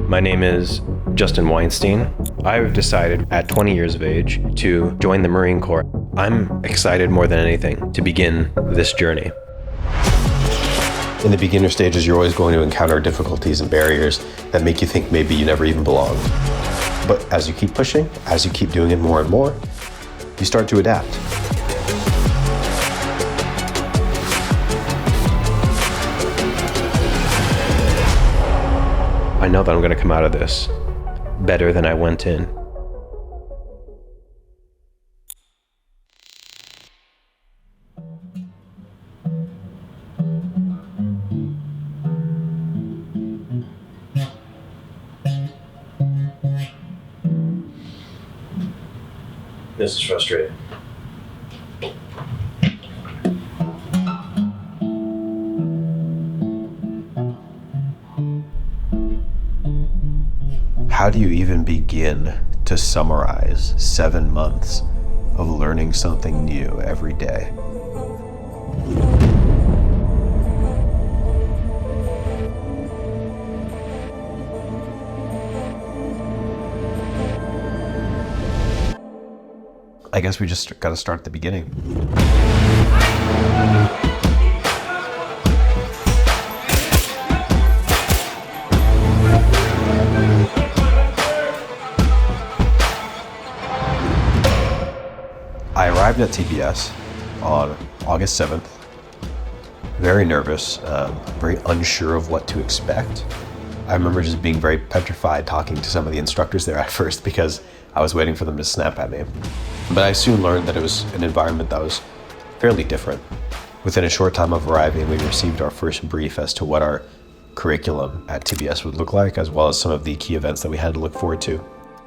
My name is Justin Weinstein. I've decided at 20 years of age to join the Marine Corps. I'm excited more than anything to begin this journey. In the beginner stages, you're always going to encounter difficulties and barriers that make you think maybe you never even belong. But as you keep pushing, as you keep doing it more and more, you start to adapt. I know that I'm going to come out of this better than I went in. This is frustrating. How do you even begin to summarize 7 months of learning something new every day? I guess we just got to start at the beginning. I arrived at TBS on August 7th, very nervous, very unsure of what to expect. I remember just being very petrified talking to some of the instructors there at first because I was waiting for them to snap at me. But I soon learned that it was an environment that was fairly different. Within a short time of arriving, we received our first brief as to what our curriculum at TBS would look like, as well as some of the key events that we had to look forward to.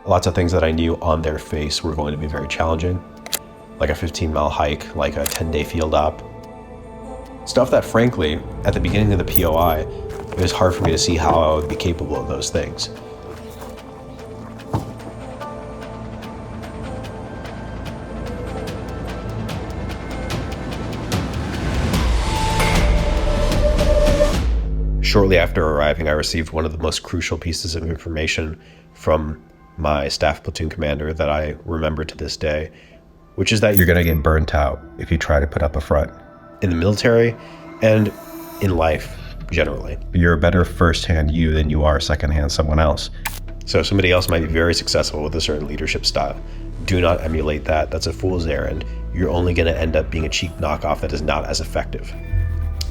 Lots of things that I knew on their face were going to be very challenging, like a 15-mile hike, like a 10-day field op. Stuff that, frankly, at the beginning of the POI, it was hard for me to see how I would be capable of those things. Shortly after arriving, I received one of the most crucial pieces of information from my staff platoon commander that I remember to this day, which is that you're going to get burnt out if you try to put up a front. In the military and in life generally, you're a better first-hand you than you are second-hand someone else. So somebody else might be very successful with a certain leadership style. Do not emulate that. That's a fool's errand. You're only going to end up being a cheap knockoff that is not as effective.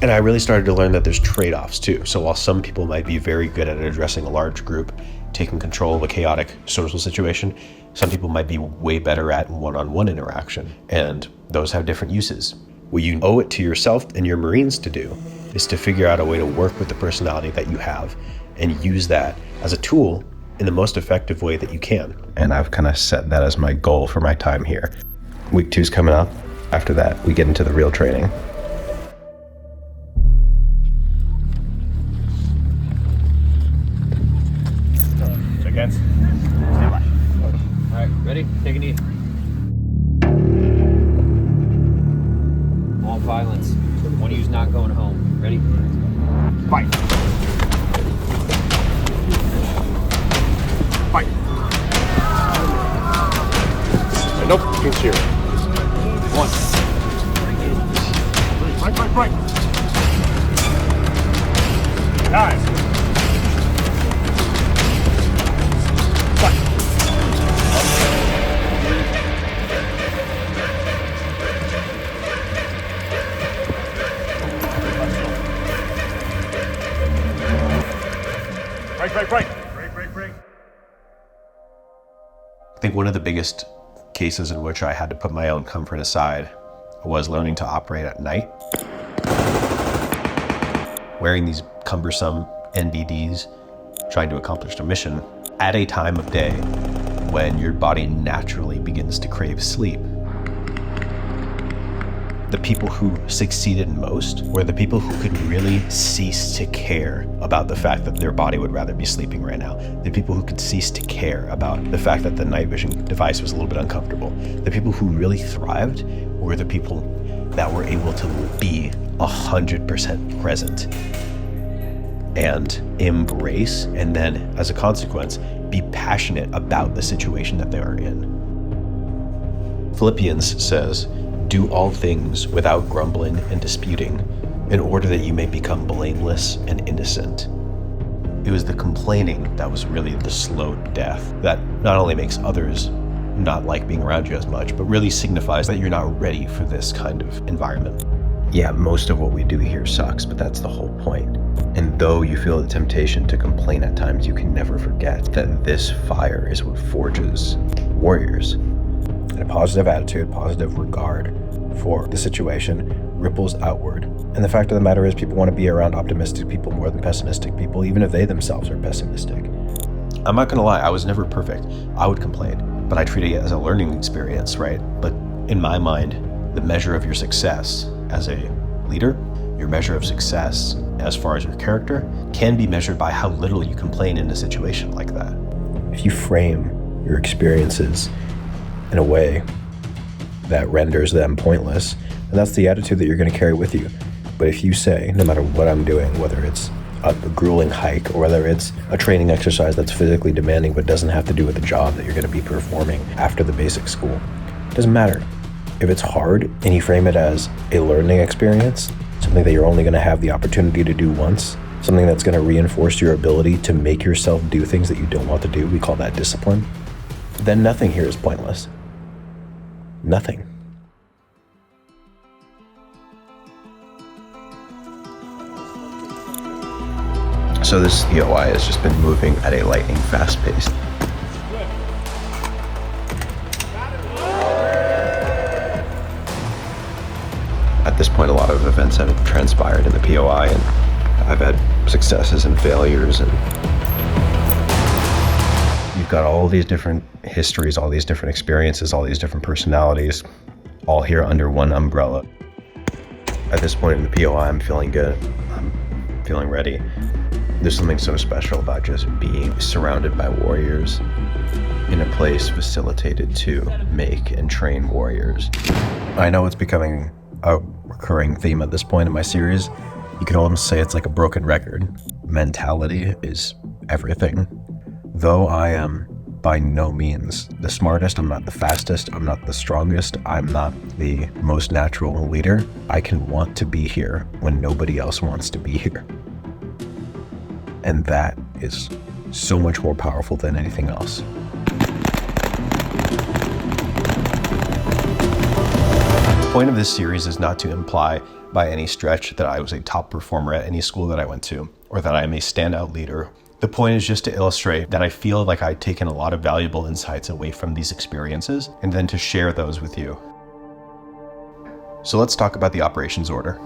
And I really started to learn that there's trade-offs too. So while some people might be very good at addressing a large group, taking control of a chaotic social situation, some people might be way better at one-on-one interaction, and those have different uses. What you owe it to yourself and your Marines to do is to figure out a way to work with the personality that you have and use that as a tool in the most effective way that you can. And I've kind of set that as my goal for my time here. Week 2's coming up. After that, we get into the real training. Stand by. All right, ready? Take a knee. All violence. One of you's not going home. Ready? Fight. Fight. Nope, against here. One. Right. Guys. Break. I think one of the biggest cases in which I had to put my own comfort aside was learning to operate at night. Wearing these cumbersome NBDs, trying to accomplish a mission at a time of day when your body naturally begins to crave sleep. The people who succeeded most were the people who could really cease to care about the fact that their body would rather be sleeping right now. The people who could cease to care about the fact that the night vision device was a little bit uncomfortable. The people who really thrived were the people that were able to be 100% present and embrace, and then as a consequence, be passionate about the situation that they are in. Philippians says, "Do all things without grumbling and disputing, in order that you may become blameless and innocent." It was the complaining that was really the slow death that not only makes others not like being around you as much, but really signifies that you're not ready for this kind of environment. Yeah, most of what we do here sucks, but that's the whole point. And though you feel the temptation to complain at times, you can never forget that this fire is what forges warriors. And a positive attitude, positive regard for the situation ripples outward. And the fact of the matter is, people want to be around optimistic people more than pessimistic people, even if they themselves are pessimistic. I'm not gonna lie, I was never perfect. I would complain, but I treat it as a learning experience, right? But in my mind, the measure of your success as a leader, your measure of success as far as your character, can be measured by how little you complain in a situation like that. If you frame your experiences in a way that renders them pointless, and that's the attitude that you're going to carry with you. But if you say, no matter what I'm doing, whether it's a grueling hike or whether it's a training exercise that's physically demanding but doesn't have to do with the job that you're going to be performing after the basic school, it doesn't matter. If it's hard and you frame it as a learning experience, something that you're only going to have the opportunity to do once, something that's going to reinforce your ability to make yourself do things that you don't want to do, we call that discipline, then nothing here is pointless. Nothing. So this DOI has just been moving at a lightning fast pace. At this point, a lot of events have transpired in the POI, and I've had successes and failures, and you've got all these different histories, all these different experiences, all these different personalities, all here under one umbrella. At this point in the POI, I'm feeling good. I'm feeling ready. There's something so special about just being surrounded by warriors in a place facilitated to make and train warriors. I know it's becoming a recurring theme at this point in my series. You could almost say it's like a broken record. Mentality is everything. Though I am by no means the smartest, I'm not the fastest, I'm not the strongest, I'm not the most natural leader, I can want to be here when nobody else wants to be here. And that is so much more powerful than anything else. The point of this series is not to imply by any stretch that I was a top performer at any school that I went to, or that I am a standout leader. The point is just to illustrate that I feel like I've taken a lot of valuable insights away from these experiences, and then to share those with you. So let's talk about the operations order.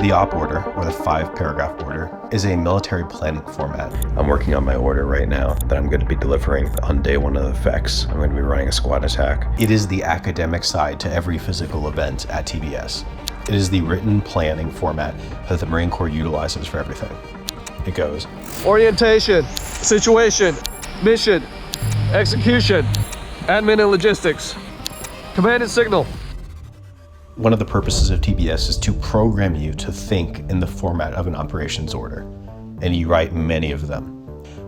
The op order, or the 5-paragraph order, is a military planning format. I'm working on my order right now that I'm going to be delivering on day 1 of the effects. I'm going to be running a squad attack. It is the academic side to every physical event at TBS. It is the written planning format that the Marine Corps utilizes for everything. It goes: orientation, situation, mission, execution, admin and logistics, command and signal. One of the purposes of TBS is to program you to think in the format of an operations order, and you write many of them.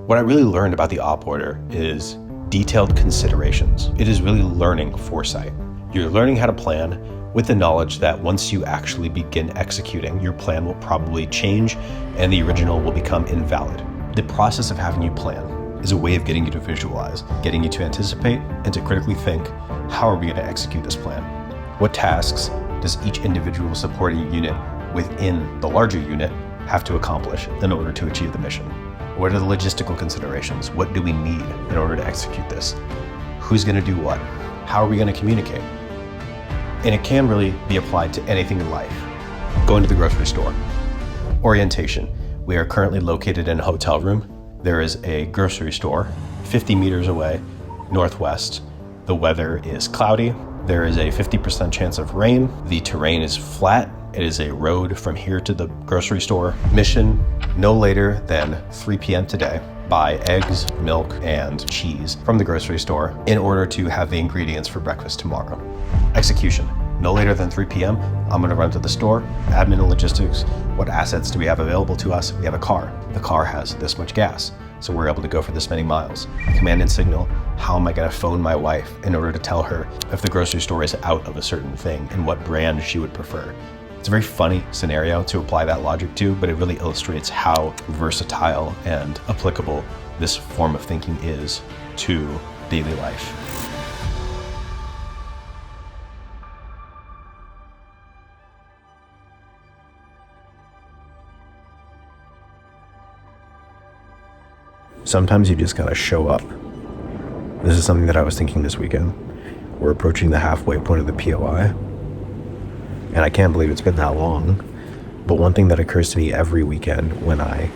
What I really learned about the op order is detailed considerations. It is really learning foresight. You're learning how to plan with the knowledge that once you actually begin executing, your plan will probably change and the original will become invalid. The process of having you plan is a way of getting you to visualize, getting you to anticipate, and to critically think, how are we going to execute this plan? What tasks does each individual supporting unit within the larger unit have to accomplish in order to achieve the mission? What are the logistical considerations? What do we need in order to execute this? Who's going to do what? How are we going to communicate? And it can really be applied to anything in life. Going to the grocery store. Orientation. We are currently located in a hotel room. There is a grocery store 50 meters away, northwest. The weather is cloudy. There is a 50% chance of rain. The terrain is flat. It is a road from here to the grocery store. Mission: no later than 3 p.m. today. Buy eggs, milk, and cheese from the grocery store in order to have the ingredients for breakfast tomorrow. Execution: No later than 3 p.m., I'm gonna run to the store, admin and logistics. What assets do we have available to us? We have a car. The car has this much gas, so we're able to go for this many miles. Command and signal, how am I gonna phone my wife in order to tell her if the grocery store is out of a certain thing and what brand she would prefer? It's a very funny scenario to apply that logic to, but it really illustrates how versatile and applicable this form of thinking is to daily life. Sometimes you just gotta show up. This is something that I was thinking this weekend. We're approaching the halfway point of the POI, and I can't believe it's been that long. But one thing that occurs to me every weekend when I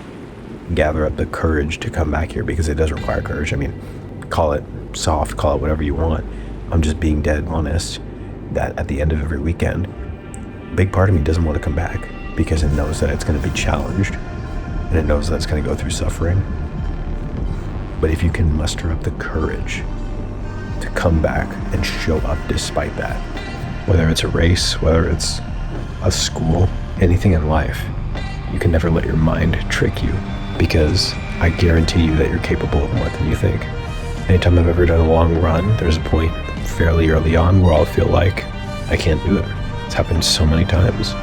gather up the courage to come back here, because it does require courage. I mean, call it soft, call it whatever you want. I'm just being dead honest that at the end of every weekend, a big part of me doesn't want to come back because it knows that it's going to be challenged and it knows that it's going to go through suffering. But if you can muster up the courage to come back and show up despite that, whether it's a race, whether it's a school, anything in life, you can never let your mind trick you, because I guarantee you that you're capable of more than you think. Anytime I've ever done a long run, there's a point fairly early on where I'll feel like I can't do it. It's happened so many times.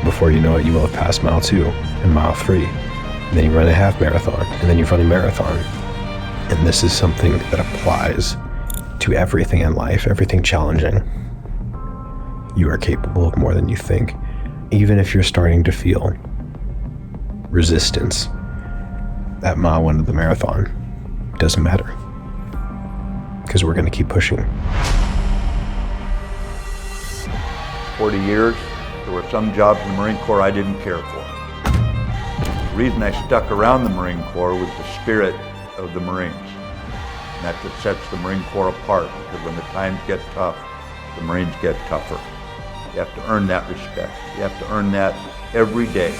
Before you know it, you will have passed mile 2 and mile 3. And then you run a half marathon, and then you run a marathon. And this is something that applies to everything in life, everything challenging. You are capable of more than you think. Even if you're starting to feel resistance at mile 1 of the marathon, it doesn't matter, because we're going to keep pushing. 40 years, there were some jobs in the Marine Corps I didn't care for. The reason I stuck around the Marine Corps was the spirit of the Marines. And that's what sets the Marine Corps apart, because when the times get tough, the Marines get tougher. You have to earn that respect. You have to earn that every day.